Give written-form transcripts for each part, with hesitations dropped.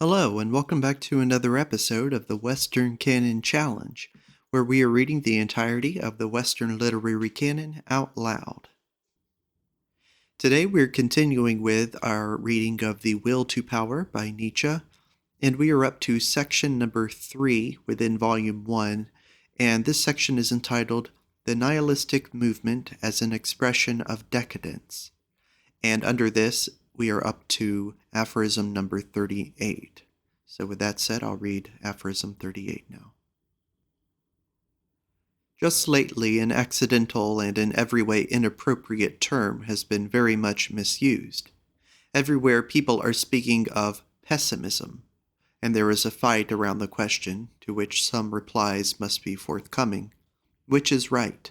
Hello, and welcome back to another episode of the Western Canon Challenge, where we are reading the entirety of the Western literary canon out loud. Today we're continuing with our reading of The Will to Power by Nietzsche, and we are up to section number 3 within volume 1, and this section is entitled The Nihilistic Movement as an Expression of Decadence. And under this, we are up to aphorism number 38. So with that said, I'll read aphorism 38 now. Just lately, an accidental and in every way inappropriate term has been very much misused. Everywhere people are speaking of pessimism, and there is a fight around the question, to which some replies must be forthcoming. Which is right,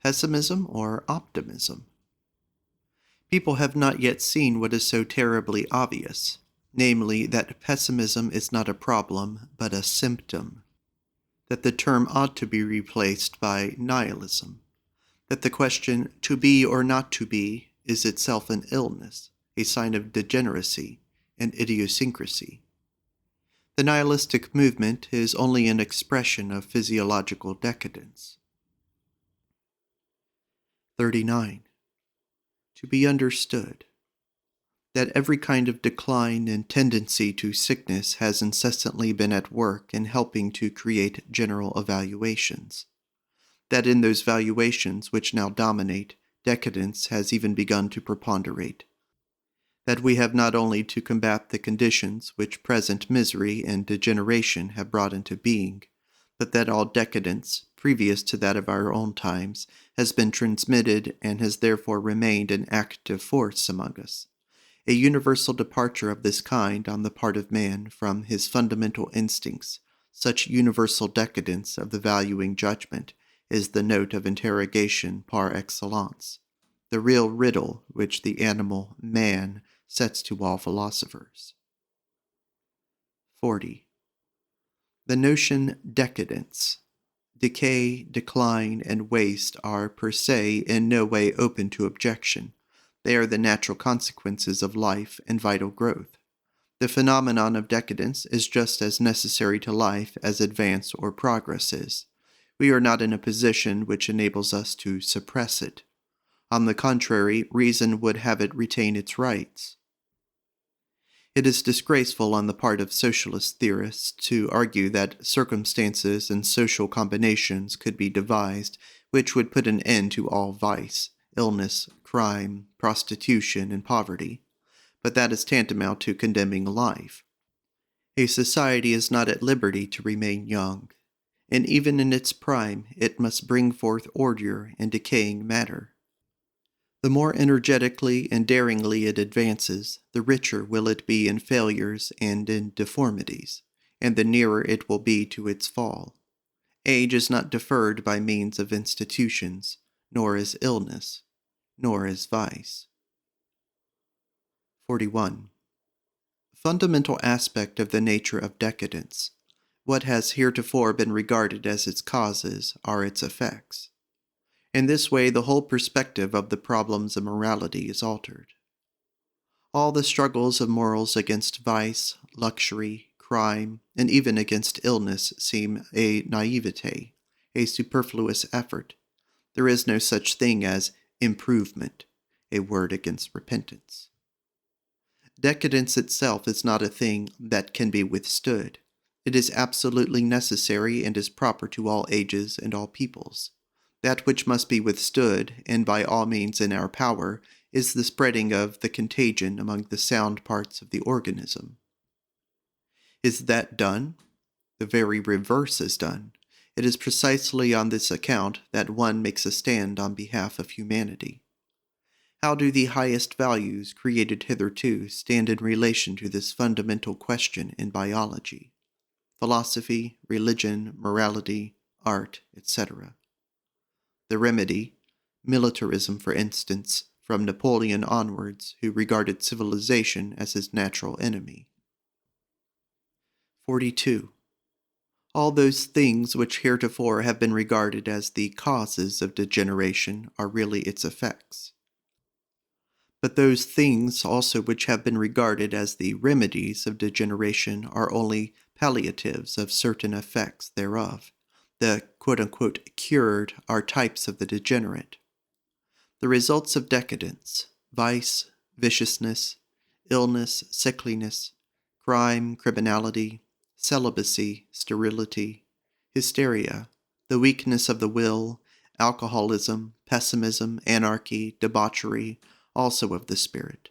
pessimism or optimism? People have not yet seen what is so terribly obvious, namely that pessimism is not a problem, but a symptom, that the term ought to be replaced by nihilism, that the question to be or not to be is itself an illness, a sign of degeneracy and idiosyncrasy. The nihilistic movement is only an expression of physiological decadence. 39. To be understood. That every kind of decline and tendency to sickness has incessantly been at work in helping to create general evaluations. That in those valuations which now dominate, decadence has even begun to preponderate. That we have not only to combat the conditions which present misery and degeneration have brought into being, but that all decadence, previous to that of our own times, has been transmitted and has therefore remained an active force among us. A universal departure of this kind on the part of man from his fundamental instincts, such universal decadence of the valuing judgment, is the note of interrogation par excellence, the real riddle which the animal man sets to all philosophers. 40. The notion decadence, decay, decline, and waste are per se in no way open to objection. They are the natural consequences of life and vital growth. The phenomenon of decadence is just as necessary to life as advance or progress is. We are not in a position which enables us to suppress it. On the contrary, reason would have it retain its rights. It is disgraceful on the part of socialist theorists to argue that circumstances and social combinations could be devised which would put an end to all vice, illness, crime, prostitution, and poverty, but that is tantamount to condemning life. A society is not at liberty to remain young, and even in its prime it must bring forth ordure and decaying matter. The more energetically and daringly it advances, the richer will it be in failures and in deformities, and the nearer it will be to its fall. Age is not deferred by means of institutions, nor is illness, nor is vice. 41. Fundamental aspect of the nature of decadence. What has heretofore been regarded as its causes are its effects. In this way, the whole perspective of the problems of morality is altered. All the struggles of morals against vice, luxury, crime, and even against illness seem a naivete, a superfluous effort. There is no such thing as improvement, a word against repentance. Decadence itself is not a thing that can be withstood. It is absolutely necessary and is proper to all ages and all peoples. That which must be withstood, and by all means in our power, is the spreading of the contagion among the sound parts of the organism. Is that done? The very reverse is done. It is precisely on this account that one makes a stand on behalf of humanity. How do the highest values created hitherto stand in relation to this fundamental question in biology? Philosophy, religion, morality, art, etc. The remedy, militarism for instance, from Napoleon onwards, who regarded civilization as his natural enemy. 42. All those things which heretofore have been regarded as the causes of degeneration are really its effects. But those things also which have been regarded as the remedies of degeneration are only palliatives of certain effects thereof. The quote-unquote cured are types of the degenerate. The results of decadence, vice, viciousness, illness, sickliness, crime, criminality, celibacy, sterility, hysteria, the weakness of the will, alcoholism, pessimism, anarchy, debauchery, also of the spirit.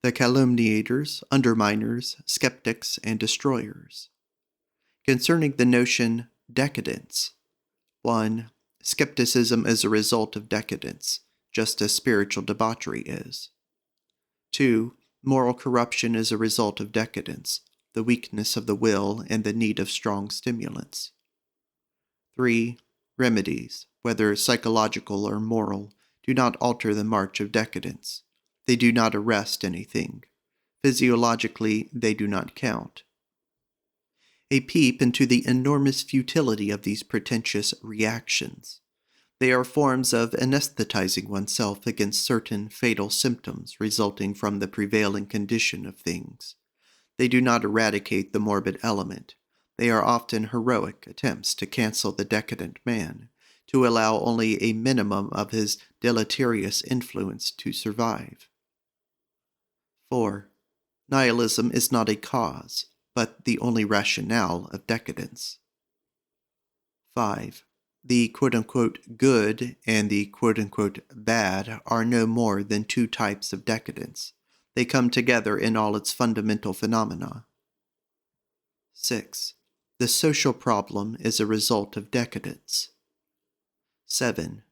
The calumniators, underminers, skeptics, and destroyers. Concerning the notion decadence, 1. Skepticism is a result of decadence, just as spiritual debauchery is. 2. Moral corruption is a result of decadence, the weakness of the will and the need of strong stimulants. 3. Remedies, whether psychological or moral, do not alter the march of decadence. They do not arrest anything. Physiologically, they do not count. A peep into the enormous futility of these pretentious reactions. They are forms of anesthetizing oneself against certain fatal symptoms resulting from the prevailing condition of things. They do not eradicate the morbid element. They are often heroic attempts to cancel the decadent man, to allow only a minimum of his deleterious influence to survive. 4. Nihilism is not a cause, but the only rationale of decadence. 5. The quote-unquote good and the quote-unquote bad are no more than two types of decadence. They come together in all its fundamental phenomena. 6. The social problem is a result of decadence. 7.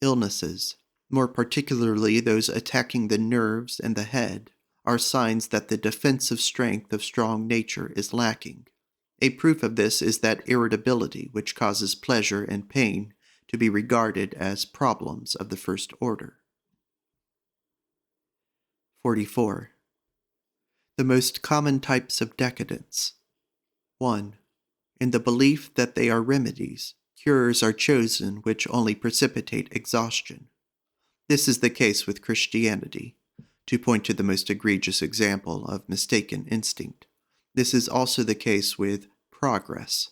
Illnesses, more particularly those attacking the nerves and the head, are signs that the defensive strength of strong nature is lacking. A proof of this is that irritability which causes pleasure and pain to be regarded as problems of the first order. 44. The most common types of decadence. 1. In the belief that they are remedies, cures are chosen which only precipitate exhaustion. This is the case with Christianity, to point to the most egregious example of mistaken instinct. This is also the case with progress.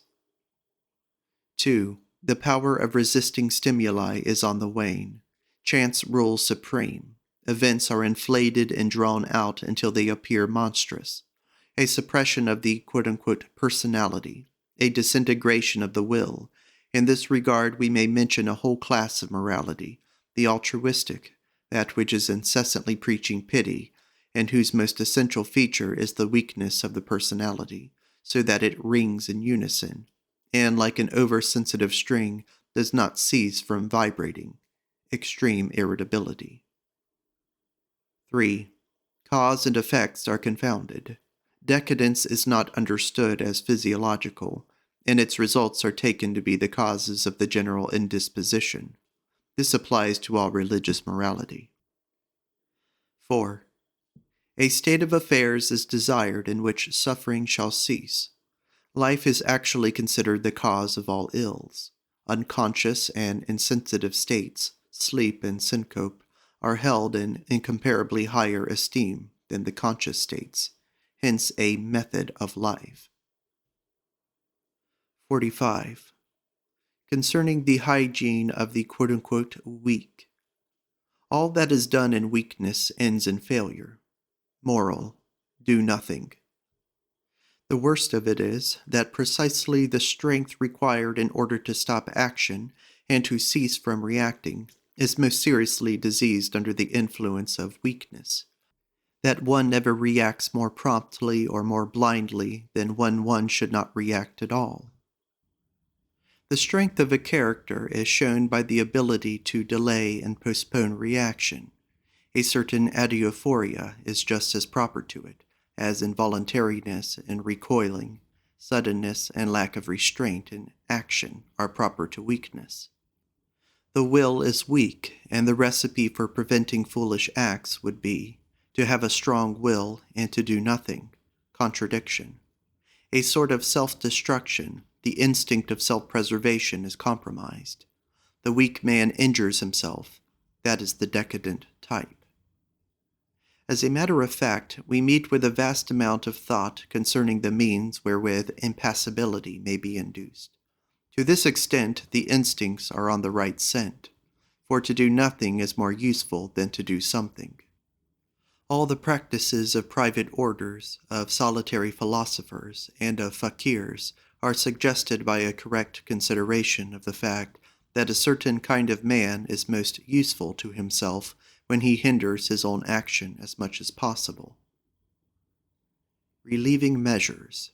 2. The power of resisting stimuli is on the wane. Chance rules supreme. Events are inflated and drawn out until they appear monstrous. A suppression of the quote-unquote personality, a disintegration of the will. In this regard, we may mention a whole class of morality, the altruistic, that which is incessantly preaching pity, and whose most essential feature is the weakness of the personality, so that it rings in unison, and like an oversensitive string, does not cease from vibrating. Extreme irritability. 3. Cause and effects are confounded. Decadence is not understood as physiological, and its results are taken to be the causes of the general indisposition. This applies to all religious morality. 4. A state of affairs is desired in which suffering shall cease. Life is actually considered the cause of all ills. Unconscious and insensitive states, sleep and syncope, are held in incomparably higher esteem than the conscious states, hence a method of life. 45. Concerning the hygiene of the quote-unquote weak. All that is done in weakness ends in failure. Moral, do nothing. The worst of it is that precisely the strength required in order to stop action and to cease from reacting is most seriously diseased under the influence of weakness. That one never reacts more promptly or more blindly than when one should not react at all. The strength of a character is shown by the ability to delay and postpone reaction. A certain adiaphoria is just as proper to it, as involuntariness and recoiling, suddenness and lack of restraint in action are proper to weakness. The will is weak, and the recipe for preventing foolish acts would be to have a strong will and to do nothing, contradiction. A sort of self-destruction, the instinct of self-preservation is compromised. The weak man injures himself. That is the decadent type. As a matter of fact, we meet with a vast amount of thought concerning the means wherewith impassibility may be induced. To this extent, the instincts are on the right scent, for to do nothing is more useful than to do something. All the practices of private orders, of solitary philosophers, and of fakirs are suggested by a correct consideration of the fact that a certain kind of man is most useful to himself when he hinders his own action as much as possible. Relieving measures.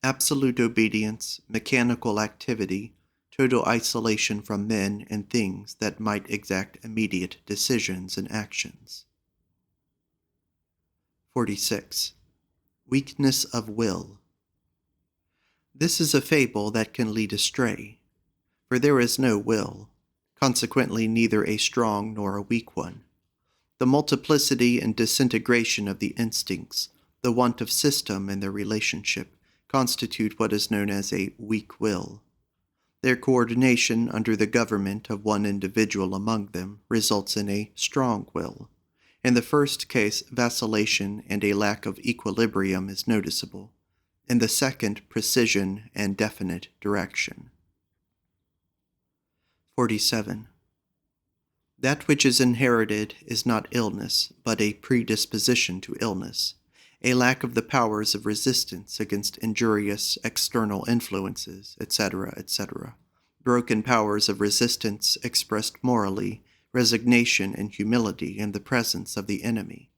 Absolute obedience, mechanical activity, total isolation from men and things that might exact immediate decisions and actions. 46. Weakness of will. This is a fable that can lead astray, for there is no will, consequently neither a strong nor a weak one. The multiplicity and disintegration of the instincts, the want of system in their relationship, constitute what is known as a weak will. Their coordination under the government of one individual among them results in a strong will. In the first case, vacillation and a lack of equilibrium is noticeable. In the second, precision and definite direction. 47. That which is inherited is not illness, but a predisposition to illness, a lack of the powers of resistance against injurious external influences, etc., etc. Broken powers of resistance expressed morally, resignation and humility in the presence of the enemy.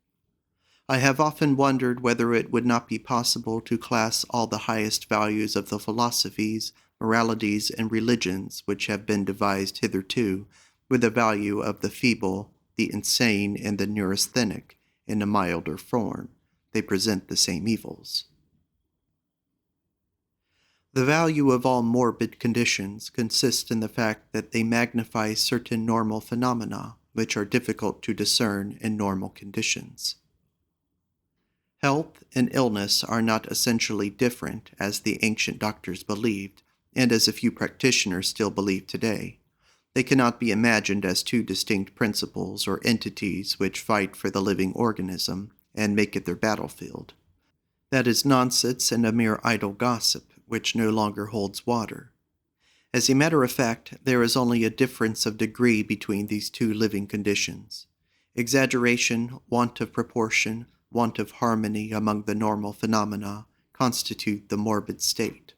I have often wondered whether it would not be possible to class all the highest values of the philosophies, moralities, and religions which have been devised hitherto with the value of the feeble, the insane, and the neurasthenic in a milder form. They present the same evils. The value of all morbid conditions consists in the fact that they magnify certain normal phenomena which are difficult to discern in normal conditions. Health and illness are not essentially different, as the ancient doctors believed, and as a few practitioners still believe today. They cannot be imagined as two distinct principles or entities which fight for the living organism and make it their battlefield. That is nonsense and a mere idle gossip, which no longer holds water. As a matter of fact, there is only a difference of degree between these two living conditions. Exaggeration, want of proportion, want of harmony among the normal phenomena constitute the morbid state.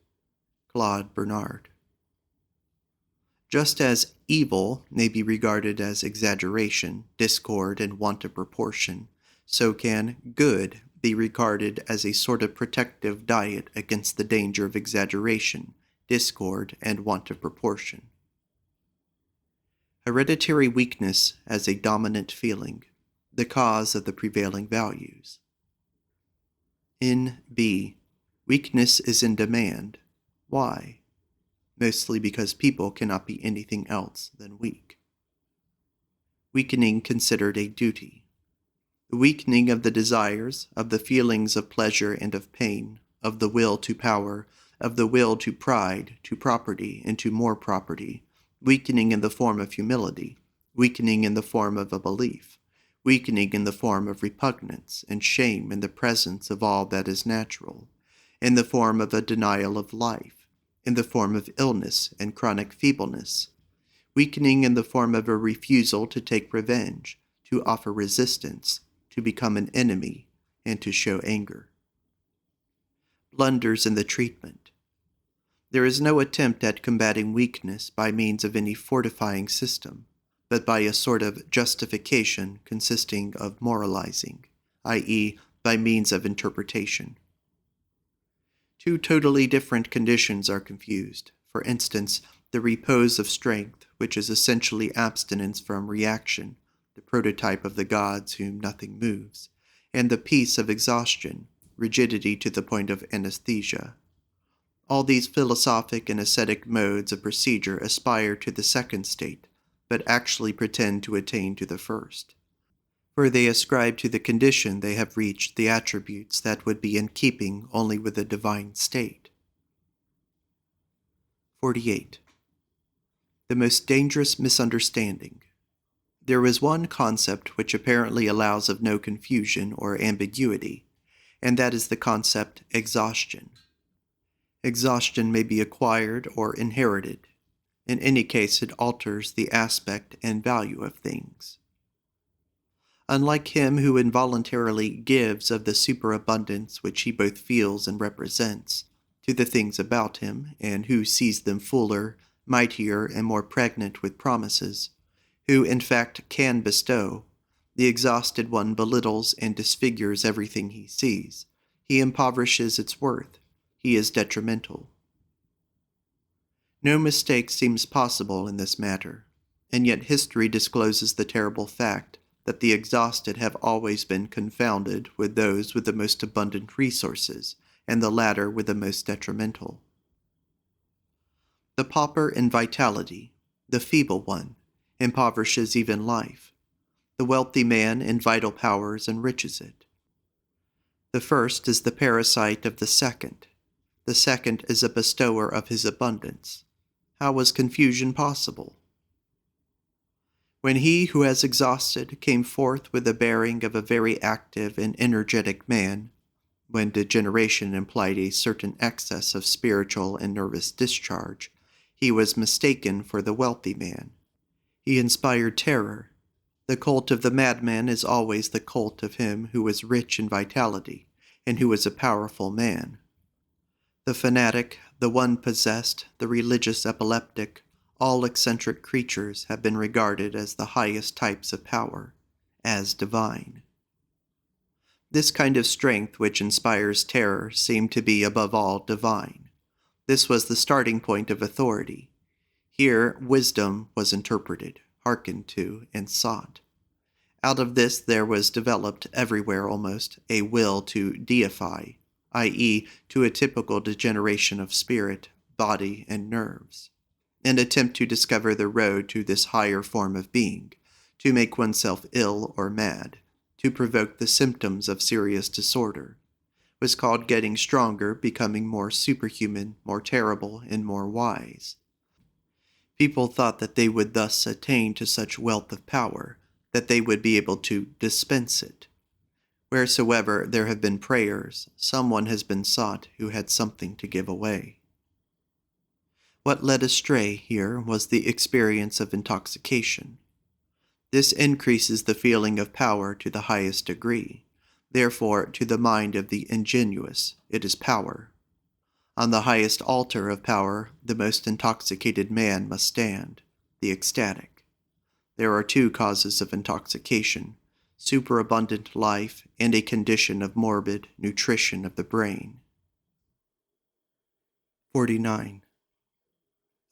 Claude Bernard. Just as evil may be regarded as exaggeration, discord, and want of proportion, so can good be regarded as a sort of protective diet against the danger of exaggeration, discord, and want of proportion. Hereditary weakness as a dominant feeling, the cause of the prevailing values. N.B. Weakness is in demand. Why? Mostly because people cannot be anything else than weak. Weakening considered a duty. The weakening of the desires, of the feelings of pleasure and of pain, of the will to power, of the will to pride, to property, and to more property, weakening in the form of humility, weakening in the form of a belief, weakening in the form of repugnance and shame in the presence of all that is natural, in the form of a denial of life, in the form of illness and chronic feebleness, weakening in the form of a refusal to take revenge, to offer resistance, to become an enemy, and to show anger. Blunders in the treatment. There is no attempt at combating weakness by means of any fortifying system, but by a sort of justification consisting of moralizing, i.e., by means of interpretation. Two totally different conditions are confused. For instance, the repose of strength, which is essentially abstinence from reaction, the prototype of the gods whom nothing moves, and the peace of exhaustion, rigidity to the point of anesthesia. All these philosophic and ascetic modes of procedure aspire to the second state, but actually pretend to attain to the first. For they ascribe to the condition they have reached the attributes that would be in keeping only with the divine state. 48. The most dangerous misunderstanding. There is one concept which apparently allows of no confusion or ambiguity, and that is the concept exhaustion. Exhaustion may be acquired or inherited. In any case, it alters the aspect and value of things. Unlike him who involuntarily gives of the superabundance which he both feels and represents to the things about him, and who sees them fuller, mightier, and more pregnant with promises, who in fact can bestow, the exhausted one belittles and disfigures everything he sees. He impoverishes its worth. He is detrimental. No mistake seems possible in this matter, and yet history discloses the terrible fact that the exhausted have always been confounded with those with the most abundant resources, and the latter with the most detrimental. The pauper in vitality, the feeble one, impoverishes even life. The wealthy man in vital powers enriches it. The first is the parasite of the second. The second is a bestower of his abundance. How was confusion possible? When he who has exhausted came forth with the bearing of a very active and energetic man, when degeneration implied a certain excess of spiritual and nervous discharge, he was mistaken for the wealthy man. He inspired terror. The cult of the madman is always the cult of him who is rich in vitality, and who is a powerful man. The fanatic, the one possessed, the religious epileptic, all eccentric creatures have been regarded as the highest types of power, as divine. This kind of strength which inspires terror seemed to be above all divine. This was the starting point of authority. Here wisdom was interpreted, hearkened to, and sought. Out of this there was developed everywhere almost a will to deify, i.e., to a typical degeneration of spirit, body, and nerves. An attempt to discover the road to this higher form of being, to make oneself ill or mad, to provoke the symptoms of serious disorder, was called getting stronger, becoming more superhuman, more terrible, and more wise. People thought that they would thus attain to such wealth of power, that they would be able to dispense it. Wheresoever there have been prayers, someone has been sought who had something to give away. What led astray here was the experience of intoxication. This increases the feeling of power to the highest degree. Therefore, to the mind of the ingenuous, it is power. On the highest altar of power, the most intoxicated man must stand, the ecstatic. There are two causes of intoxication: superabundant life and a condition of morbid nutrition of the brain. 49.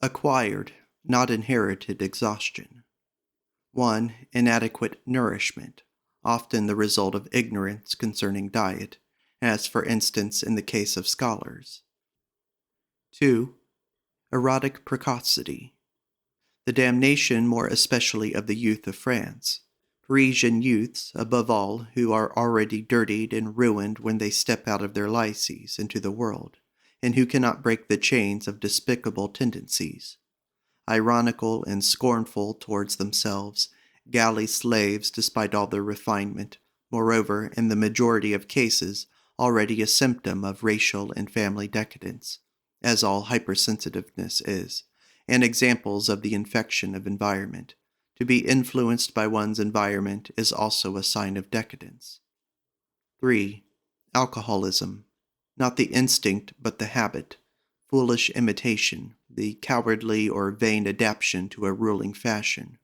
Acquired, not inherited exhaustion. 1. Inadequate nourishment, often the result of ignorance concerning diet, as for instance in the case of scholars. 2. Erotic precocity. The damnation more especially of the youth of France. Parisian youths, above all, who are already dirtied and ruined when they step out of their lycees into the world, and who cannot break the chains of despicable tendencies. Ironical and scornful towards themselves, galley slaves despite all their refinement, moreover, in the majority of cases, already a symptom of racial and family decadence, as all hypersensitiveness is, and examples of the infection of environment. To be influenced by one's environment is also a sign of decadence. 3. Alcoholism. Not the instinct, but the habit. Foolish imitation, the cowardly or vain adaptation to a ruling fashion.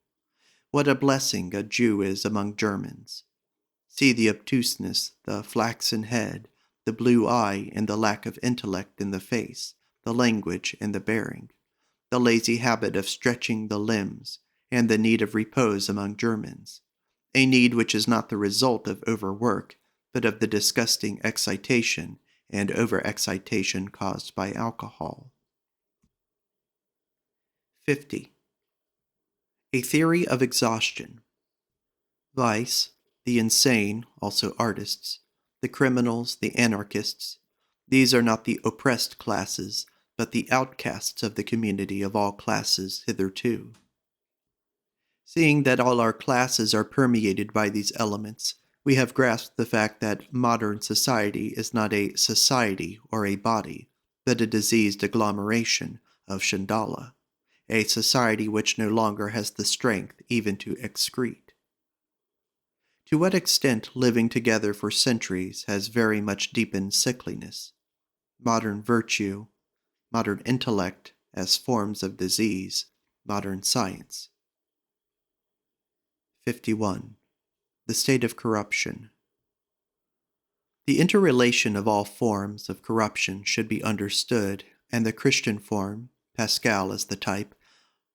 What a blessing a Jew is among Germans. See the obtuseness, the flaxen head, the blue eye, and the lack of intellect in the face, the language and the bearing, the lazy habit of stretching the limbs, and the need of repose among Germans, a need which is not the result of overwork, but of the disgusting excitation and overexcitation caused by alcohol. 50. A theory of exhaustion. Vice, the insane, also artists, the criminals, the anarchists, these are not the oppressed classes, but the outcasts of the community of all classes hitherto. Seeing that all our classes are permeated by these elements, we have grasped the fact that modern society is not a society or a body, but a diseased agglomeration of Chandala, a society which no longer has the strength even to excrete. To what extent living together for centuries has very much deepened sickliness, modern virtue, modern intellect as forms of disease, modern science. 51. The state of corruption. The interrelation of all forms of corruption should be understood, and the Christian form, Pascal as the type,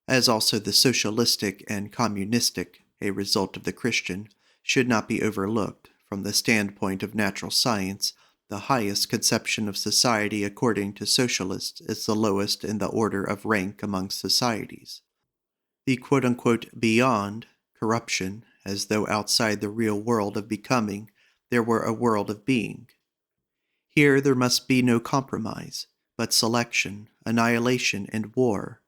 as also the socialistic and communistic, a result of the Christian, should not be overlooked. From the standpoint of natural science, the highest conception of society according to socialists is the lowest in the order of rank among societies. The quote-unquote beyond corruption, as though outside the real world of becoming there were a world of being. Here there must be no compromise, but selection, annihilation, and war.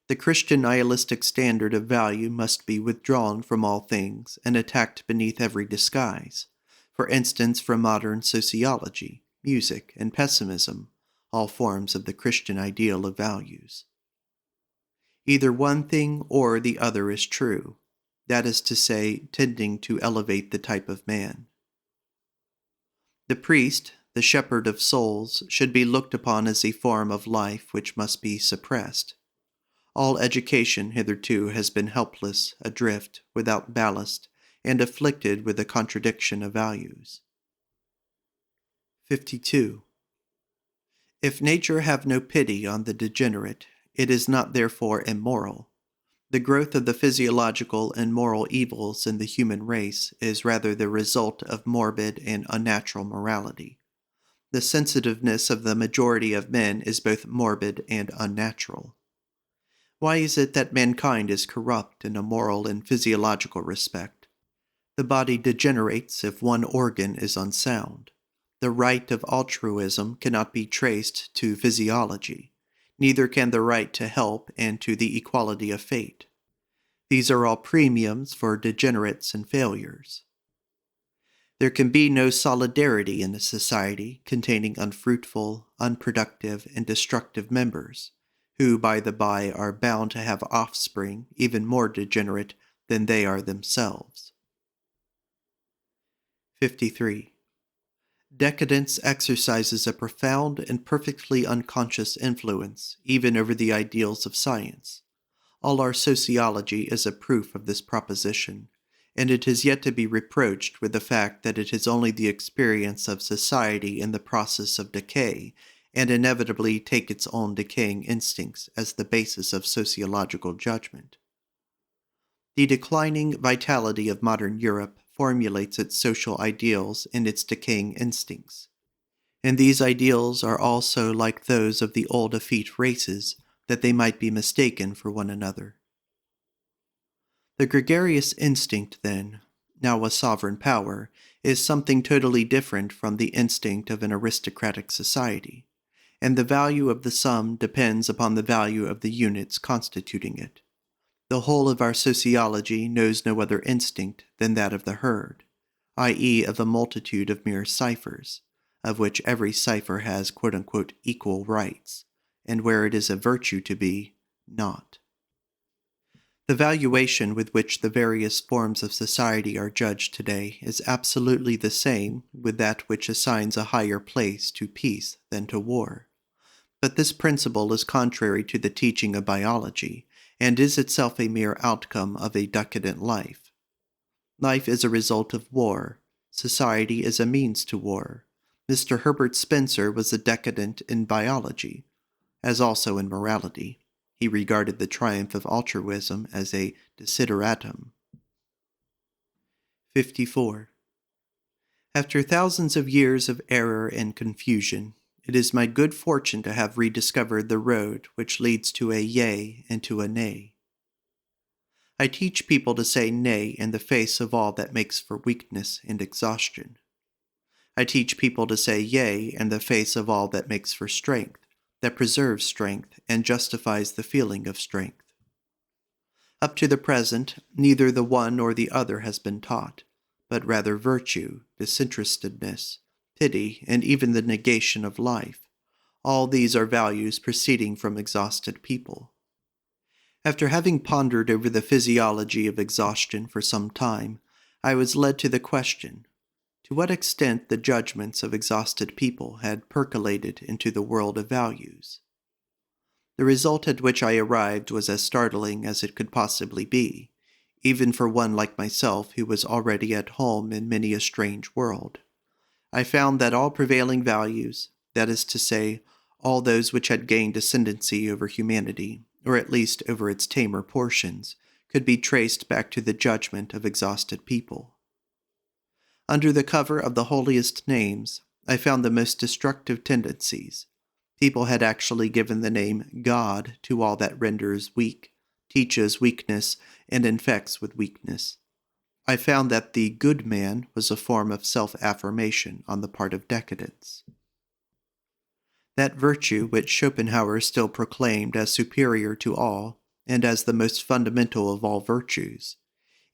The Christian nihilistic standard of value must be withdrawn from all things and attacked beneath every disguise, for instance from modern sociology, music, and pessimism, all forms of the Christian ideal of values. Either one thing or the other is true, that is to say, tending to elevate the type of man. The priest, the shepherd of souls, should be looked upon as a form of life which must be suppressed. All education hitherto has been helpless, adrift, without ballast, and afflicted with the contradiction of values. 52. If nature have no pity on the degenerate, it is not therefore immoral. The growth of the physiological and moral evils in the human race is rather the result of morbid and unnatural morality. The sensitiveness of the majority of men is both morbid and unnatural. Why is it that mankind is corrupt in a moral and physiological respect? The body degenerates if one organ is unsound. The right of altruism cannot be traced to physiology. Neither can the right to help and to the equality of fate. These are all premiums for degenerates and failures. There can be no solidarity in a society containing unfruitful, unproductive, and destructive members, who, by the by, are bound to have offspring even more degenerate than they are themselves. 53. Decadence exercises a profound and perfectly unconscious influence even over the ideals of science. All our sociology is a proof of this proposition, and it is yet to be reproached with the fact that it is only the experience of society in the process of decay, and inevitably take its own decaying instincts as the basis of sociological judgment. The declining vitality of modern Europe formulates its social ideals in its decaying instincts, and these ideals are also like those of the old effete races, that they might be mistaken for one another. The gregarious instinct, then, now a sovereign power, is something totally different from the instinct of an aristocratic society, and the value of the sum depends upon the value of the units constituting it. The whole of our sociology knows no other instinct than that of the herd, i.e. of a multitude of mere ciphers, of which every cipher has quote-unquote equal rights, and where it is a virtue to be, not. The valuation with which the various forms of society are judged today is absolutely the same with that which assigns a higher place to peace than to war. But this principle is contrary to the teaching of biology, and is itself a mere outcome of a decadent life. Life is a result of war. Society is a means to war. Mr. Herbert Spencer was a decadent in biology, as also in morality. He regarded the triumph of altruism as a desideratum. 54. After thousands of years of error and confusion, it is my good fortune to have rediscovered the road which leads to a yea and to a nay. I teach people to say nay in the face of all that makes for weakness and exhaustion. I teach people to say yea in the face of all that makes for strength, that preserves strength and justifies the feeling of strength. Up to the present, neither the one nor the other has been taught, but rather virtue, disinterestedness, pity, and even the negation of life. All these are values proceeding from exhausted people. After having pondered over the physiology of exhaustion for some time, I was led to the question, to what extent the judgments of exhausted people had percolated into the world of values. The result at which I arrived was as startling as it could possibly be, even for one like myself who was already at home in many a strange world. I found that all prevailing values, that is to say, all those which had gained ascendancy over humanity, or at least over its tamer portions, could be traced back to the judgment of exhausted people. Under the cover of the holiest names, I found the most destructive tendencies. People had actually given the name God to all that renders weak, teaches weakness, and infects with weakness. I found that the good man was a form of self-affirmation on the part of decadence. That virtue which Schopenhauer still proclaimed as superior to all, and as the most fundamental of all virtues,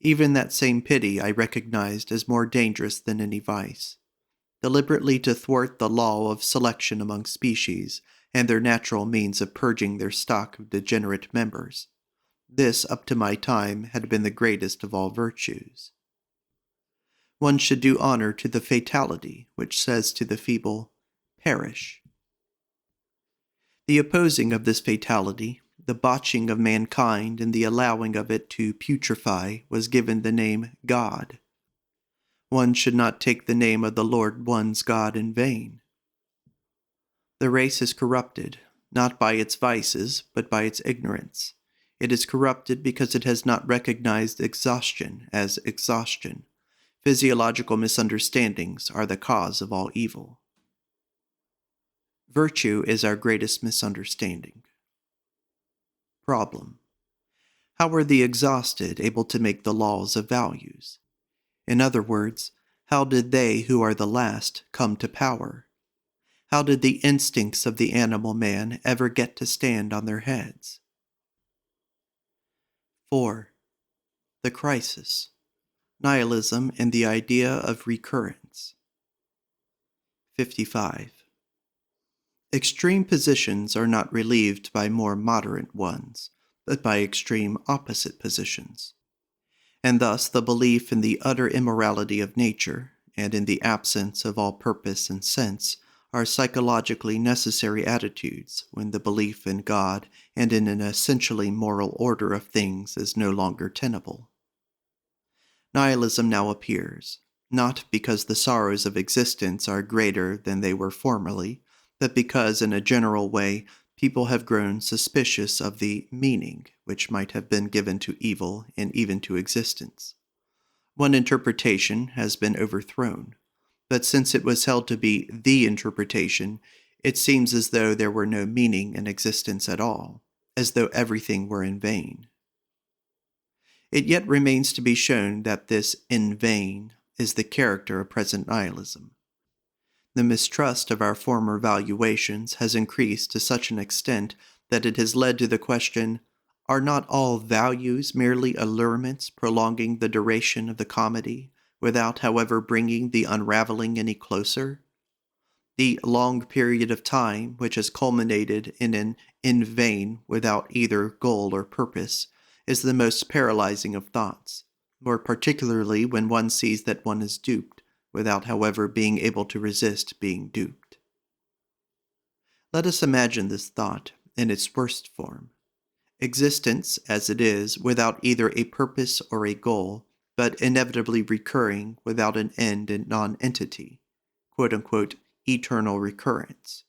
even that same pity I recognized as more dangerous than any vice. Deliberately to thwart the law of selection among species and their natural means of purging their stock of degenerate members. This, up to my time, had been the greatest of all virtues. One should do honor to the fatality which says to the feeble, perish. The opposing of this fatality, the botching of mankind and the allowing of it to putrefy, was given the name God. One should not take the name of the Lord one's God in vain. The race is corrupted, not by its vices, but by its ignorance. It is corrupted because it has not recognized exhaustion as exhaustion. Physiological misunderstandings are the cause of all evil. Virtue is our greatest misunderstanding. Problem: how were the exhausted able to make the laws of values? In other words, how did they who are the last come to power? How did the instincts of the animal man ever get to stand on their heads? 4. The crisis. Nihilism and the idea of recurrence. 55. Extreme positions are not relieved by more moderate ones, but by extreme opposite positions. And thus the belief in the utter immorality of nature, and in the absence of all purpose and sense, are psychologically necessary attitudes when the belief in God and in an essentially moral order of things is no longer tenable. Nihilism now appears, not because the sorrows of existence are greater than they were formerly, but because in a general way people have grown suspicious of the meaning which might have been given to evil and even to existence. One interpretation has been overthrown, but since it was held to be the interpretation, it seems as though there were no meaning in existence at all, as though everything were in vain. It yet remains to be shown that this in vain is the character of present nihilism. The mistrust of our former valuations has increased to such an extent that it has led to the question, are not all values merely allurements prolonging the duration of the comedy, without, however, bringing the unraveling any closer? The long period of time which has culminated in an in vain without either goal or purpose is the most paralyzing of thoughts, more particularly when one sees that one is duped, without, however, being able to resist being duped. Let us imagine this thought in its worst form. Existence, as it is, without either a purpose or a goal, but inevitably recurring without an end and non-entity, quote-unquote, eternal recurrence.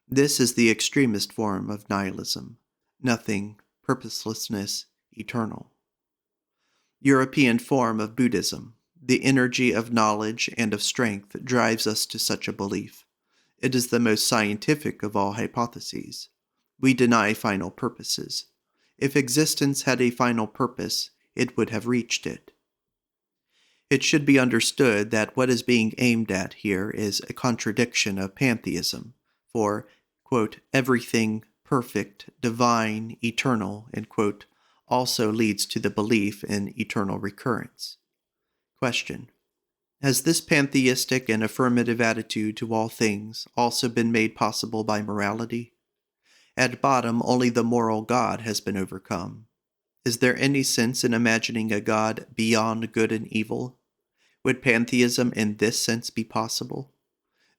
This is the extremist form of nihilism, nothing, purposelessness, eternal. European form of Buddhism, the energy of knowledge and of strength drives us to such a belief. It is the most scientific of all hypotheses. We deny final purposes. If existence had a final purpose, it would have reached it. It should be understood that what is being aimed at here is a contradiction of pantheism, for, quote, everything perfect, divine, eternal, and, quote, also leads to the belief in eternal recurrence. Question: has this pantheistic and affirmative attitude to all things also been made possible by morality? At bottom, only the moral God has been overcome. Is there any sense in imagining a God beyond good and evil? Would pantheism in this sense be possible?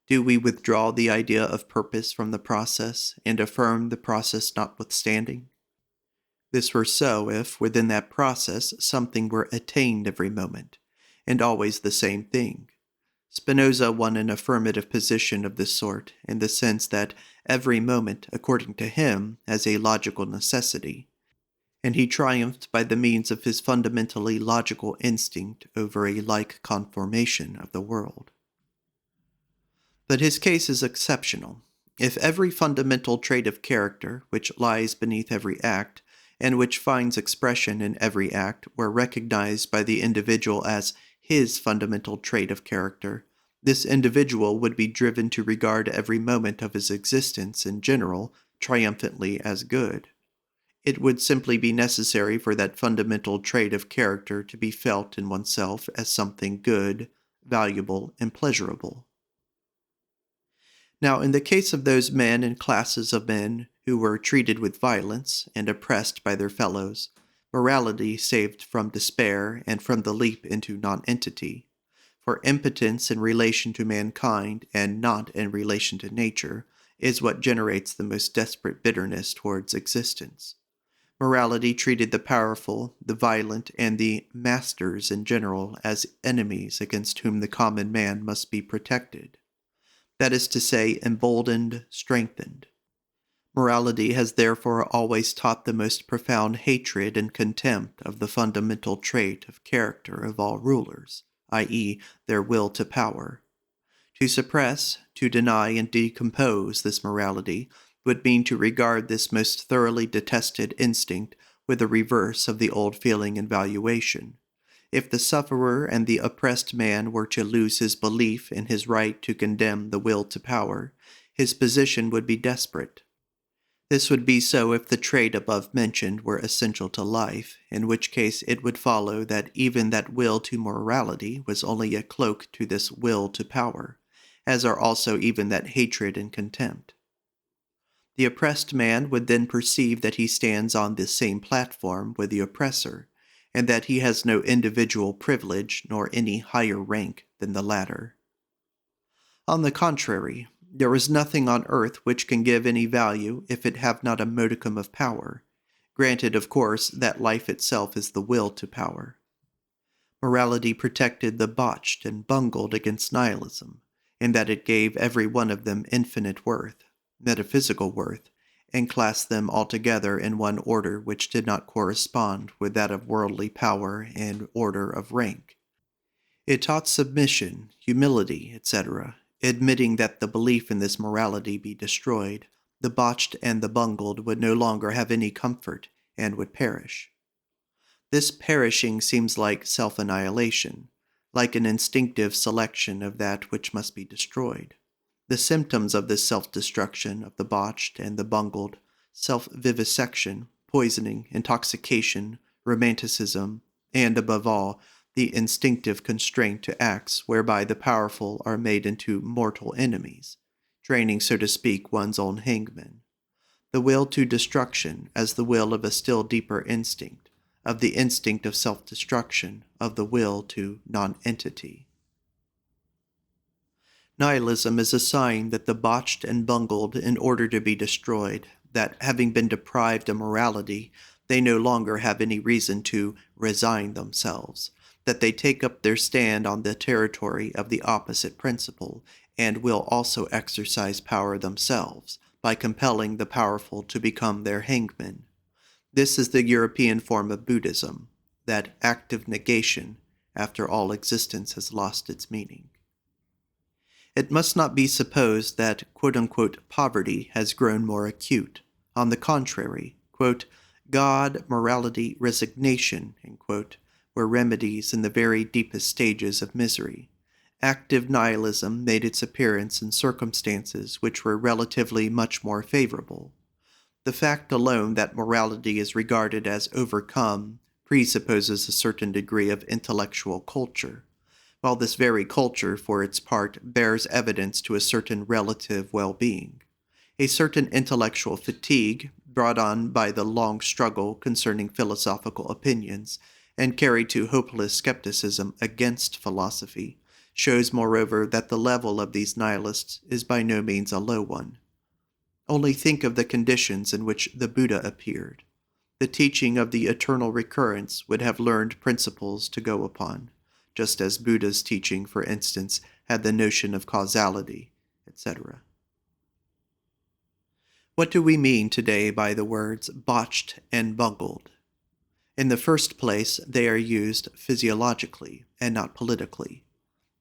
Do we withdraw the idea of purpose from the process and affirm the process notwithstanding? This were so if, within that process, something were attained every moment, and always the same thing. Spinoza won an affirmative position of this sort in the sense that every moment, according to him, has a logical necessity, and he triumphed by the means of his fundamentally logical instinct over a like conformation of the world. But his case is exceptional. If every fundamental trait of character, which lies beneath every act, and which finds expression in every act, were recognized by the individual as his fundamental trait of character, this individual would be driven to regard every moment of his existence in general triumphantly as good. It would simply be necessary for that fundamental trait of character to be felt in oneself as something good, valuable, and pleasurable. Now, in the case of those men and classes of men who were treated with violence and oppressed by their fellows, morality saved from despair and from the leap into nonentity. For impotence in relation to mankind and not in relation to nature is what generates the most desperate bitterness towards existence. Morality treated the powerful, the violent, and the masters in general as enemies against whom the common man must be protected. That is to say, emboldened, strengthened. Morality has therefore always taught the most profound hatred and contempt of the fundamental trait of character of all rulers, i.e., their will to power. To suppress, to deny, and decompose this morality would mean to regard this most thoroughly detested instinct with the reverse of the old feeling and valuation. If the sufferer and the oppressed man were to lose his belief in his right to condemn the will to power, his position would be desperate. This would be so if the trait above mentioned were essential to life, in which case it would follow that even that will to morality was only a cloak to this will to power, as are also even that hatred and contempt. The oppressed man would then perceive that he stands on the same platform with the oppressor, and that he has no individual privilege nor any higher rank than the latter. On the contrary, there is nothing on earth which can give any value if it have not a modicum of power, granted, of course, that life itself is the will to power. Morality protected the botched and bungled against nihilism, in that it gave every one of them infinite worth, metaphysical worth, and classed them altogether in one order which did not correspond with that of worldly power and order of rank. It taught submission, humility, etc., admitting that the belief in this morality be destroyed, the botched and the bungled would no longer have any comfort and would perish. This perishing seems like self-annihilation, like an instinctive selection of that which must be destroyed. The symptoms of this self-destruction of the botched and the bungled, self-vivisection, poisoning, intoxication, romanticism, and, above all, the instinctive constraint to acts whereby the powerful are made into mortal enemies, training, so to speak, one's own hangman. The will to destruction as the will of a still deeper instinct, of the instinct of self-destruction, of the will to non-entity. Nihilism is a sign that the botched and bungled in order to be destroyed, that having been deprived of morality, they no longer have any reason to resign themselves, that they take up their stand on the territory of the opposite principle, and will also exercise power themselves, by compelling the powerful to become their hangmen. This is the European form of Buddhism, that active negation, after all existence has lost its meaning. It must not be supposed that quote-unquote poverty has grown more acute. On the contrary, quote, God, morality, resignation, were remedies in the very deepest stages of misery. Active nihilism made its appearance in circumstances which were relatively much more favorable. The fact alone that morality is regarded as overcome presupposes a certain degree of intellectual culture, while this very culture, for its part, bears evidence to a certain relative well-being, a certain intellectual fatigue brought on by the long struggle concerning philosophical opinions and carried to hopeless skepticism against philosophy, shows moreover that the level of these nihilists is by no means a low one. Only think of the conditions in which the Buddha appeared. The teaching of the eternal recurrence would have learned principles to go upon, just as Buddha's teaching, for instance, had the notion of causality, etc. What do we mean today by the words botched and bungled? In the first place, they are used physiologically and not politically.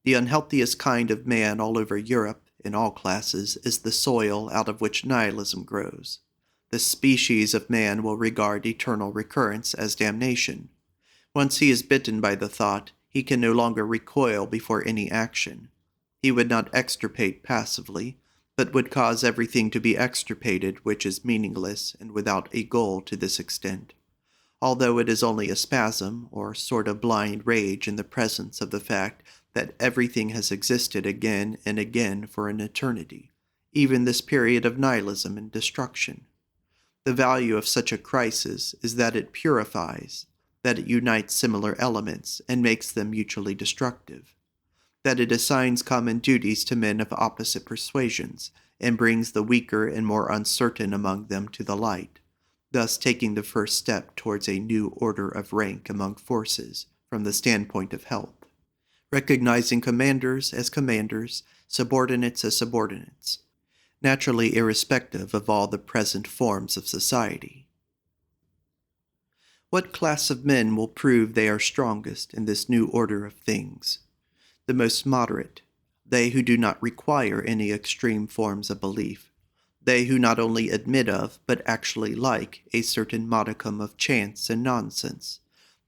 The unhealthiest kind of man all over Europe, in all classes, is the soil out of which nihilism grows. This species of man will regard eternal recurrence as damnation. Once he is bitten by the thought, he can no longer recoil before any action. He would not extirpate passively, but would cause everything to be extirpated which is meaningless and without a goal to this extent, although it is only a spasm or sort of blind rage in the presence of the fact that everything has existed again and again for an eternity, even this period of nihilism and destruction. The value of such a crisis is that it purifies, that it unites similar elements and makes them mutually destructive, that it assigns common duties to men of opposite persuasions and brings the weaker and more uncertain among them to the light, thus taking the first step towards a new order of rank among forces from the standpoint of health, recognizing commanders as commanders, subordinates as subordinates, naturally irrespective of all the present forms of society. What class of men will prove they are strongest in this new order of things? The most moderate, they who do not require any extreme forms of belief, they who not only admit of, but actually like, a certain modicum of chance and nonsense,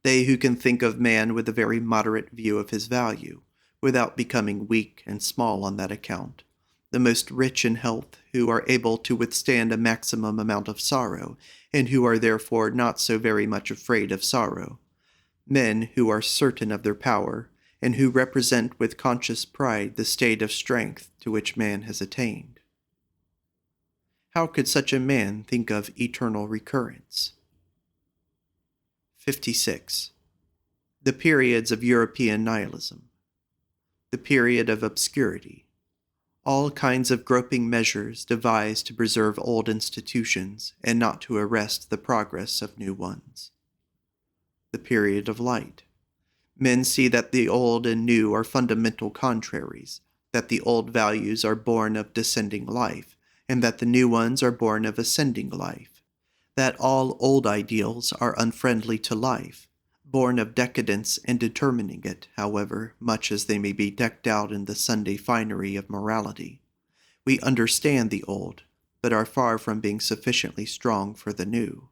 they who can think of man with a very moderate view of his value, without becoming weak and small on that account, the most rich in health, who are able to withstand a maximum amount of sorrow, and who are therefore not so very much afraid of sorrow, men who are certain of their power, and who represent with conscious pride the state of strength to which man has attained. How could such a man think of eternal recurrence? 56. The periods of European nihilism. The period of obscurity. All kinds of groping measures devised to preserve old institutions and not to arrest the progress of new ones. The period of light. Men see that the old and new are fundamental contraries, that the old values are born of descending life, and that the new ones are born of ascending life, that all old ideals are unfriendly to life, born of decadence and determining it, however, much as they may be decked out in the Sunday finery of morality. We understand the old, but are far from being sufficiently strong for the new.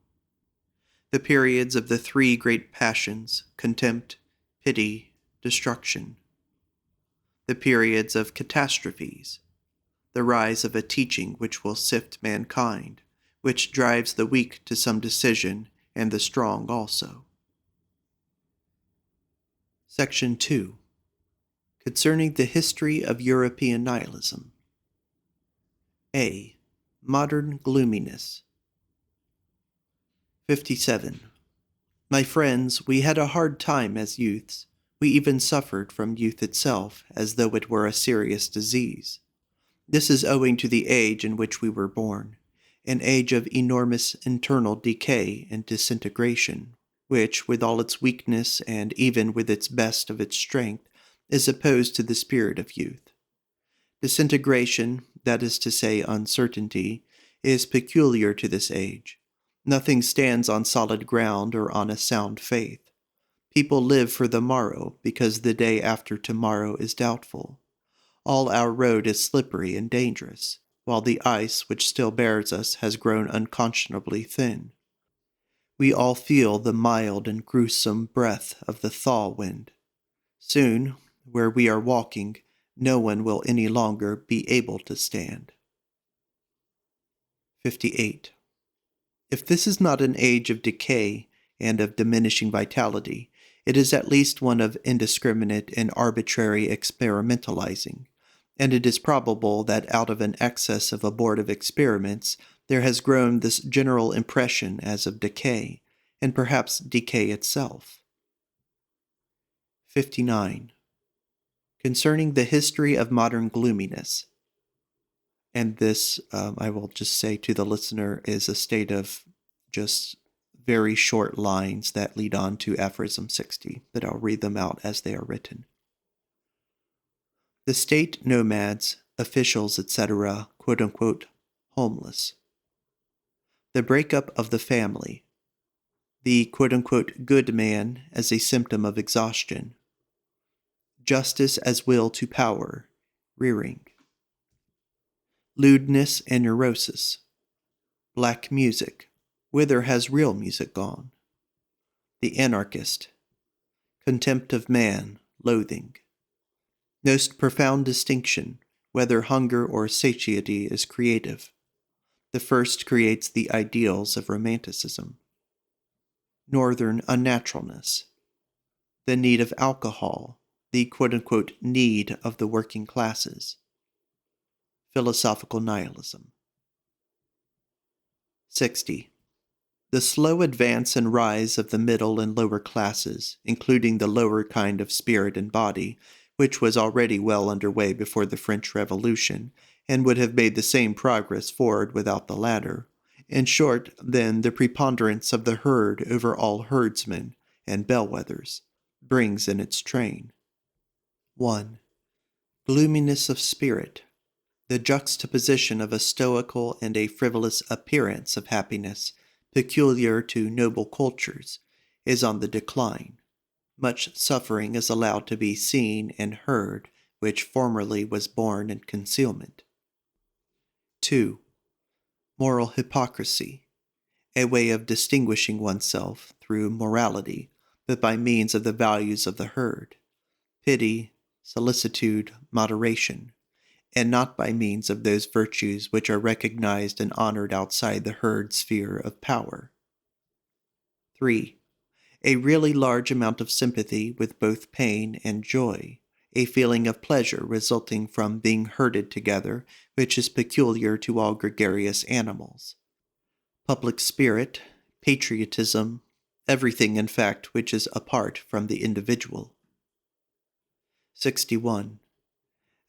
The periods of the three great passions, contempt, pity, destruction. The periods of catastrophes. The rise of a teaching which will sift mankind, which drives the weak to some decision and the strong also. Section 2. Concerning the history of European nihilism. A. Modern gloominess. 57. My friends, we had a hard time as youths. We even suffered from youth itself, as though it were a serious disease. This is owing to the age in which we were born, an age of enormous internal decay and disintegration, which, with all its weakness and even with its best of its strength, is opposed to the spirit of youth. Disintegration, that is to say uncertainty, is peculiar to this age. Nothing stands on solid ground or on a sound faith. People live for the morrow because the day after tomorrow is doubtful. All our road is slippery and dangerous, while the ice which still bears us has grown unconscionably thin. We all feel the mild and gruesome breath of the thaw wind. Soon, where we are walking, no one will any longer be able to stand. 58. If this is not an age of decay and of diminishing vitality, it is at least one of indiscriminate and arbitrary experimentalizing, and it is probable that out of an excess of abortive experiments there has grown this general impression as of decay, and perhaps decay itself. 59. Concerning the history of modern gloominess. And this, I will just say to the listener, is a state of just very short lines that lead on to Aphorism 60, but I'll read them out as they are written. The state nomads, officials, etc., quote-unquote, homeless. The breakup of the family. The quote-unquote good man as a symptom of exhaustion. Justice as will to power, rearing. Lewdness and neurosis. Black music. Whither has real music gone? The anarchist. Contempt of man, loathing. Most profound distinction, whether hunger or satiety is creative. The first creates the ideals of romanticism. Northern unnaturalness. The need of alcohol, the quote-unquote need of the working classes. Philosophical nihilism. 60. The slow advance and rise of the middle and lower classes, including the lower kind of spirit and body, which was already well underway before the French Revolution, and would have made the same progress forward without the latter. In short, then, the preponderance of the herd over all herdsmen and bellwethers brings in its train. 1. Gloominess of spirit. The juxtaposition of a stoical and a frivolous appearance of happiness, peculiar to noble cultures, is on the decline. Much suffering is allowed to be seen and heard, which formerly was borne in concealment. 2. Moral hypocrisy. A way of distinguishing oneself through morality, but by means of the values of the herd. Pity, solicitude, moderation, and not by means of those virtues which are recognized and honored outside the herd sphere of power. 3. A really large amount of sympathy with both pain and joy, a feeling of pleasure resulting from being herded together, which is peculiar to all gregarious animals. Public spirit, patriotism, everything in fact which is apart from the individual. 61.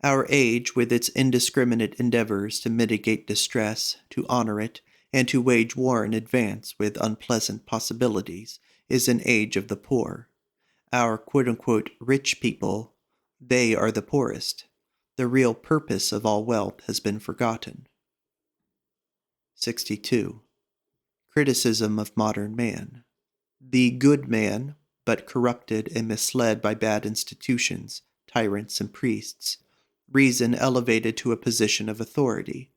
Our age, with its indiscriminate endeavors to mitigate distress, to honor it, and to wage war in advance with unpleasant possibilities, is an age of the poor. Our quote-unquote rich people, they are the poorest. The real purpose of all wealth has been forgotten. 62. Criticism of modern man. The good man, but corrupted and misled by bad institutions, tyrants and priests. Reason elevated to a position of authority.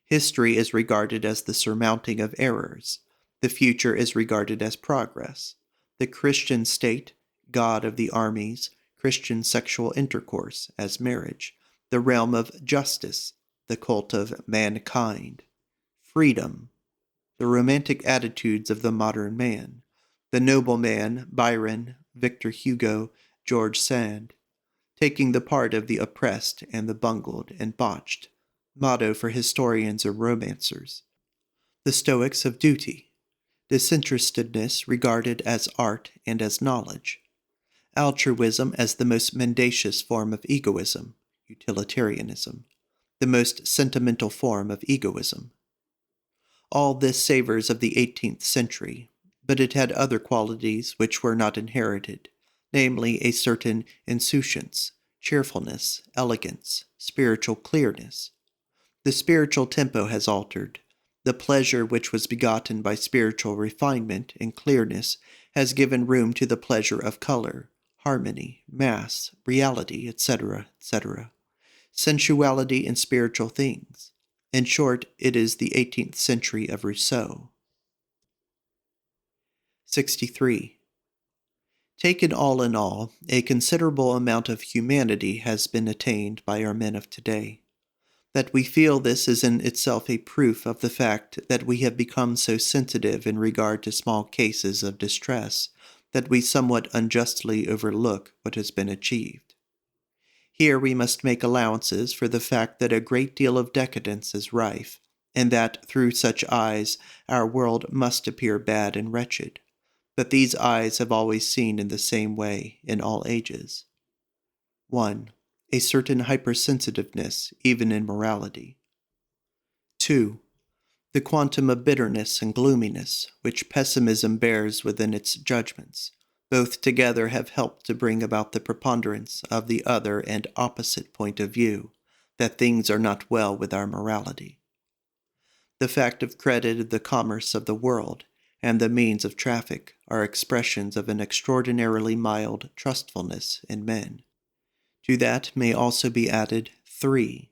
History is regarded as the surmounting of errors. The future is regarded as progress. The Christian state, God of the armies, Christian sexual intercourse as marriage, the realm of justice, the cult of mankind, freedom, the romantic attitudes of the modern man, the noble man, Byron, Victor Hugo, George Sand, taking the part of the oppressed and the bungled and botched, motto for historians and romancers. The Stoics of duty, disinterestedness regarded as art and as knowledge, altruism as the most mendacious form of egoism, utilitarianism, the most sentimental form of egoism. All this savors of the 18th century, but it had other qualities which were not inherited, namely a certain insouciance, cheerfulness, elegance, spiritual clearness. The spiritual tempo has altered. The pleasure which was begotten by spiritual refinement and clearness has given room to the pleasure of color, harmony, mass, reality, etc., etc., sensuality in spiritual things. In short, it is the 18th century of Rousseau. 63. Taken all in all, a considerable amount of humanity has been attained by our men of today. That we feel this is in itself a proof of the fact that we have become so sensitive in regard to small cases of distress that we somewhat unjustly overlook what has been achieved. Here we must make allowances for the fact that a great deal of decadence is rife, and that through such eyes our world must appear bad and wretched. But these eyes have always seen in the same way in all ages. 1. A certain hypersensitiveness, even in morality. 2. The quantum of bitterness and gloominess which pessimism bears within its judgments. Both together have helped to bring about the preponderance of the other and opposite point of view, that things are not well with our morality. The fact of credit, the commerce of the world, and the means of traffic are expressions of an extraordinarily mild trustfulness in men. To that may also be added 3.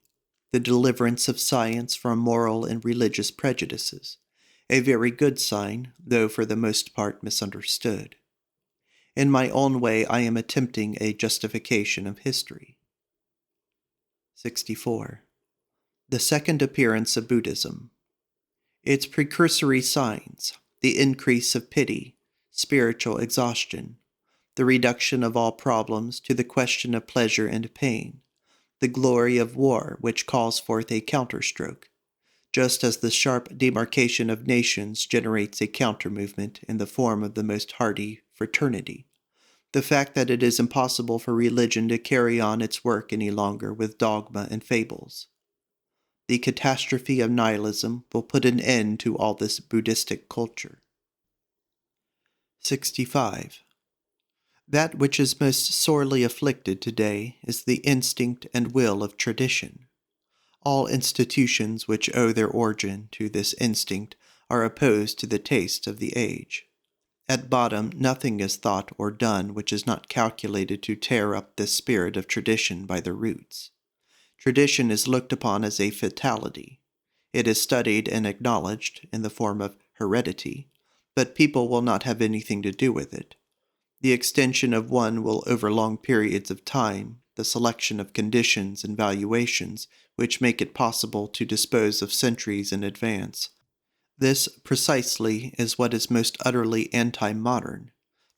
The deliverance of science from moral and religious prejudices, a very good sign, though for the most part misunderstood. In my own way I am attempting a justification of history. 64. The second appearance of Buddhism. Its precursory signs, the increase of pity, spiritual exhaustion, the reduction of all problems to the question of pleasure and pain, the glory of war which calls forth a counterstroke, just as the sharp demarcation of nations generates a counter-movement in the form of the most hardy fraternity. The fact that it is impossible for religion to carry on its work any longer with dogma and fables. The catastrophe of nihilism will put an end to all this Buddhistic culture. 65. That which is most sorely afflicted today is the instinct and will of tradition. All institutions which owe their origin to this instinct are opposed to the taste of the age. At bottom, nothing is thought or done which is not calculated to tear up this spirit of tradition by the roots. Tradition is looked upon as a fatality. It is studied and acknowledged in the form of heredity, but people will not have anything to do with it. The extension of one will over long periods of time, the selection of conditions and valuations which make it possible to dispose of centuries in advance. This precisely is what is most utterly anti-modern,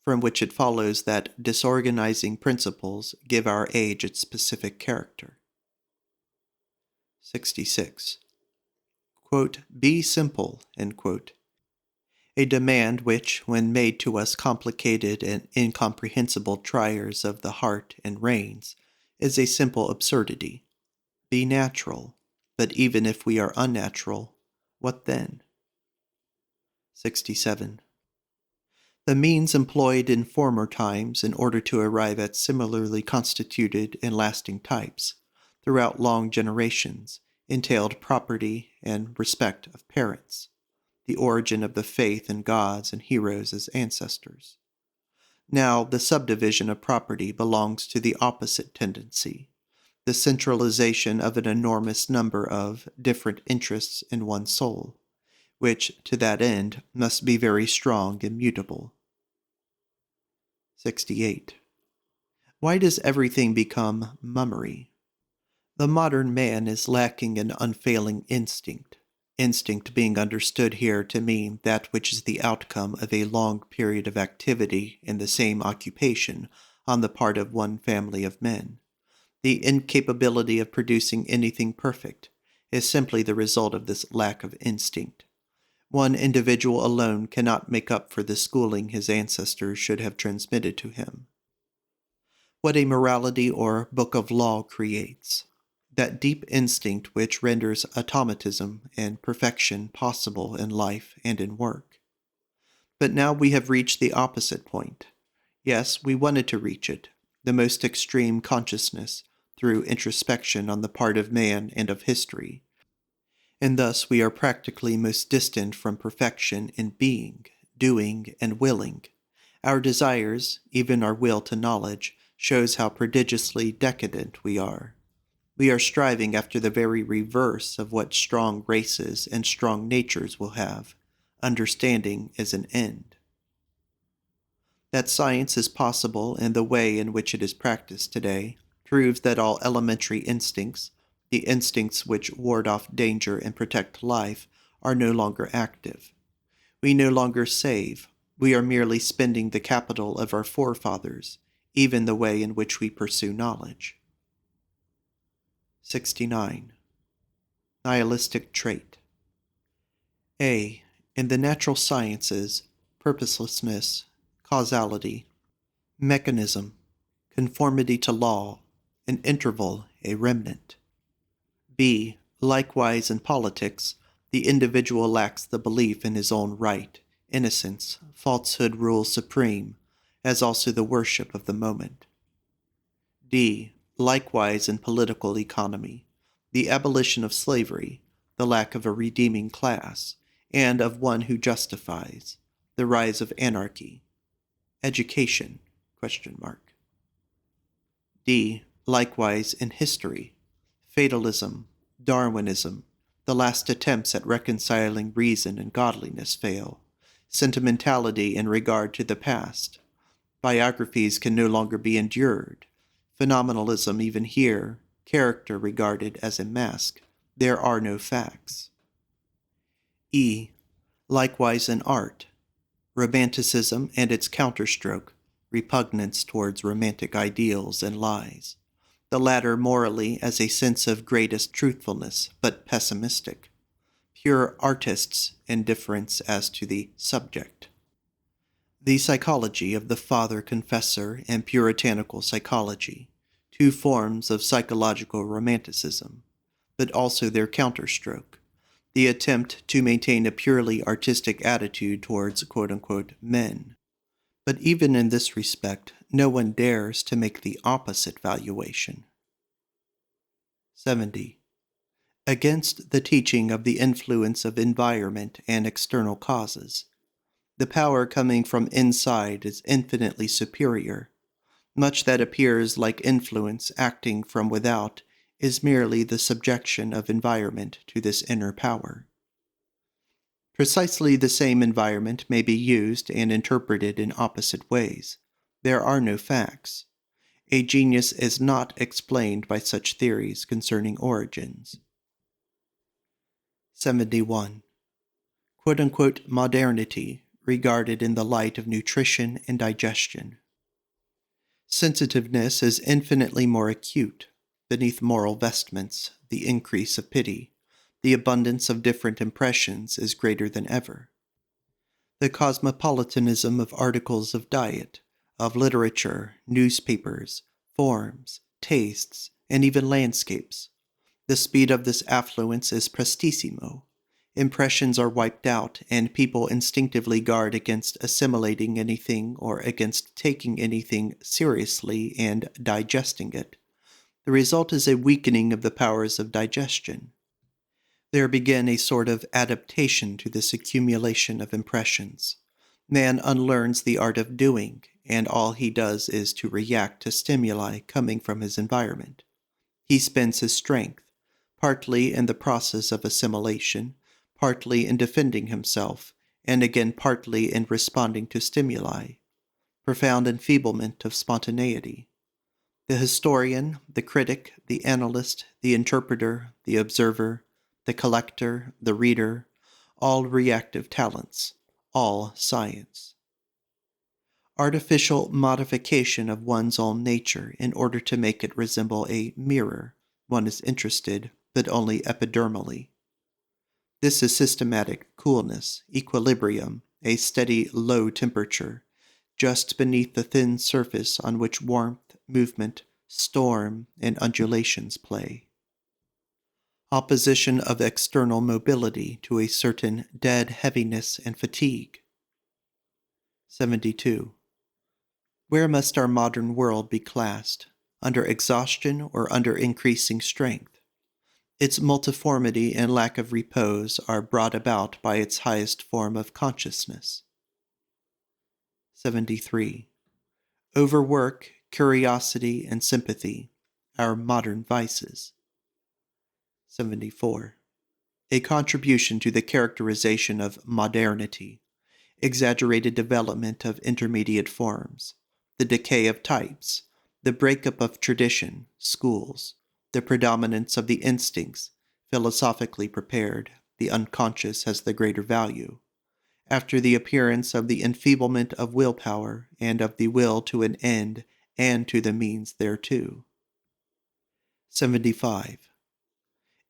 from which it follows that disorganizing principles give our age its specific character. 66. Quote, "Be simple," end quote. A demand which, when made to us complicated and incomprehensible triers of the heart and reins, is a simple absurdity. Be natural, but even if we are unnatural, what then? 67. The means employed in former times in order to arrive at similarly constituted and lasting types, throughout long generations, entailed property and respect of parents, the origin of the faith in gods and heroes as ancestors. Now, the subdivision of property belongs to the opposite tendency, the centralization of an enormous number of different interests in one soul, which, to that end, must be very strong and mutable. 68. Why does everything become mummery? The modern man is lacking an unfailing instinct being understood here to mean that which is the outcome of a long period of activity in the same occupation on the part of one family of men. The incapability of producing anything perfect is simply the result of this lack of instinct. One individual alone cannot make up for the schooling his ancestors should have transmitted to him. What a morality or book of law creates, that deep instinct which renders automatism and perfection possible in life and in work. But now we have reached the opposite point. Yes, we wanted to reach it, the most extreme consciousness, through introspection on the part of man and of history. And thus we are practically most distant from perfection in being, doing, and willing. Our desires, even our will to knowledge, shows how prodigiously decadent we are. We are striving after the very reverse of what strong races and strong natures will have. Understanding is an end. That science is possible in the way in which it is practiced today proves that all elementary instincts, The instincts which ward off danger and protect life are no longer active. We no longer save. We are merely spending the capital of our forefathers, even the way in which we pursue knowledge. 69. Nihilistic trait. A. In the natural sciences, purposelessness, causality, mechanism, conformity to law, an interval, a remnant. B. Likewise in politics, the individual lacks the belief in his own right, innocence, falsehood rules supreme, as also the worship of the moment. D. Likewise in political economy, the abolition of slavery, the lack of a redeeming class, and of one who justifies, the rise of anarchy. Education? D. Likewise in history, fatalism, Darwinism, the last attempts at reconciling reason and godliness fail, sentimentality in regard to the past, biographies can no longer be endured, phenomenalism even here, character regarded as a mask, there are no facts. E. Likewise in art, romanticism and its counterstroke, repugnance towards romantic ideals and lies, the latter morally as a sense of greatest truthfulness, but pessimistic, pure artists' indifference as to the subject. The psychology of the father-confessor and puritanical psychology, two forms of psychological romanticism, but also their counterstroke, the attempt to maintain a purely artistic attitude towards quote-unquote men. But even in this respect, no one dares to make the opposite valuation. 70. Against the teaching of the influence of environment and external causes. The power coming from inside is infinitely superior. Much that appears like influence acting from without is merely the subjection of environment to this inner power. Precisely the same environment may be used and interpreted in opposite ways. There are no facts. A genius is not explained by such theories concerning origins. 71. Quote-unquote modernity regarded in the light of nutrition and digestion. Sensitiveness is infinitely more acute. Beneath moral vestments, the increase of pity, the abundance of different impressions is greater than ever. The cosmopolitanism of articles of diet, of literature, newspapers, forms, tastes, and even landscapes. The speed of this affluence is prestissimo. Impressions are wiped out, and people instinctively guard against assimilating anything or against taking anything seriously and digesting it. The result is a weakening of the powers of digestion. There began a sort of adaptation to this accumulation of impressions. Man unlearns the art of doing, and all he does is to react to stimuli coming from his environment. He spends his strength, partly in the process of assimilation, partly in defending himself, and again partly in responding to stimuli. Profound enfeeblement of spontaneity. The historian, the critic, the analyst, the interpreter, the observer, the collector, the reader, all reactive talents, all science. Artificial modification of one's own nature in order to make it resemble a mirror. One is interested, but only epidermally. This is systematic coolness, equilibrium, a steady low temperature, just beneath the thin surface on which warmth, movement, storm, and undulations play. Opposition of external mobility to a certain dead heaviness and fatigue. 72. Where must our modern world be classed? Under exhaustion or under increasing strength? Its multiformity and lack of repose are brought about by its highest form of consciousness. 73. Overwork, curiosity, and sympathy, our modern vices. 74. A contribution to the characterization of modernity, exaggerated development of intermediate forms, the decay of types, the breakup of tradition, schools, the predominance of the instincts, philosophically prepared, the unconscious has the greater value, after the appearance of the enfeeblement of willpower and of the will to an end and to the means thereto. 75.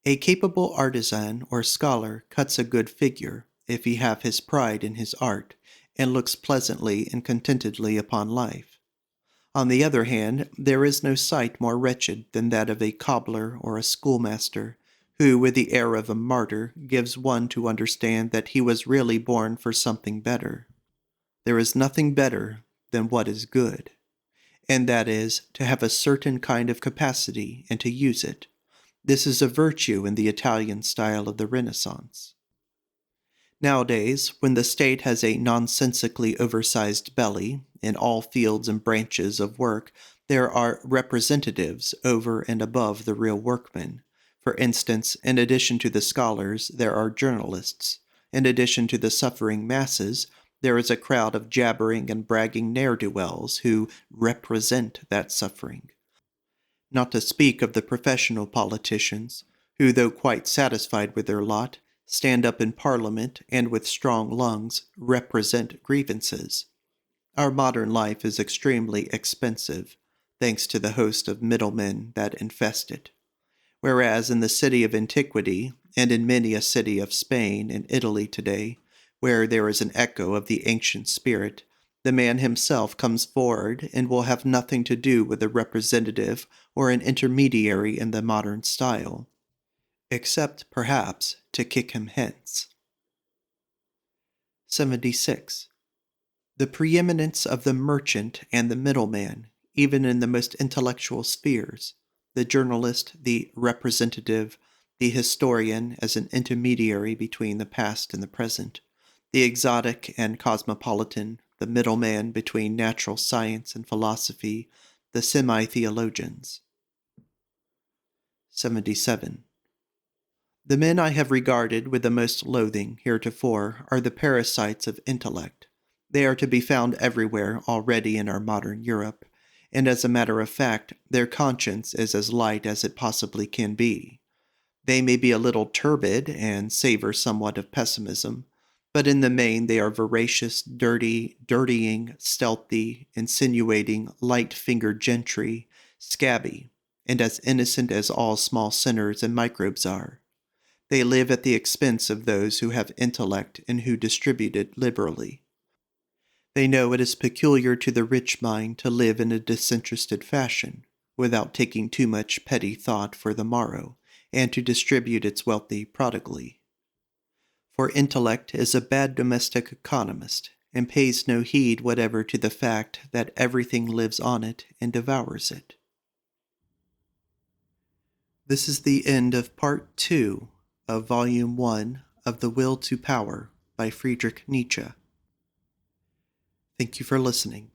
A capable artisan or scholar cuts a good figure, if he have his pride in his art, and looks pleasantly and contentedly upon life. On the other hand, there is no sight more wretched than that of a cobbler or a schoolmaster, who, with the air of a martyr, gives one to understand that he was really born for something better. There is nothing better than what is good, and that is, to have a certain kind of capacity and to use it. This is a virtue in the Italian style of the Renaissance. Nowadays, when the state has a nonsensically oversized belly, in all fields and branches of work there are representatives over and above the real workmen. For instance, in addition to the scholars, there are journalists. In addition to the suffering masses, there is a crowd of jabbering and bragging ne'er-do-wells who represent that suffering. Not to speak of the professional politicians, who, though quite satisfied with their lot, stand up in Parliament and with strong lungs represent grievances. Our modern life is extremely expensive, thanks to the host of middlemen that infest it. Whereas in the city of antiquity, and in many a city of Spain and Italy today, where there is an echo of the ancient spirit, the man himself comes forward and will have nothing to do with a representative or an intermediary in the modern style, except, perhaps, to kick him hence. 76. The preeminence of the merchant and the middleman, even in the most intellectual spheres, the journalist, the representative, the historian as an intermediary between the past and the present, the exotic and cosmopolitan, the middleman between natural science and philosophy, the semi-theologians. 77. The men I have regarded with the most loathing heretofore are the parasites of intellect. They are to be found everywhere already in our modern Europe, and as a matter of fact, their conscience is as light as it possibly can be. They may be a little turbid and savor somewhat of pessimism, but in the main they are voracious, dirtying, stealthy, insinuating, light-fingered gentry, scabby, and as innocent as all small sinners and microbes are. They live at the expense of those who have intellect and who distribute it liberally. They know it is peculiar to the rich mind to live in a disinterested fashion, without taking too much petty thought for the morrow, and to distribute its wealthy prodigally. For intellect is a bad domestic economist, and pays no heed whatever to the fact that everything lives on it and devours it. This is the end of Part 2 of Volume 1 of The Will to Power by Friedrich Nietzsche. Thank you for listening.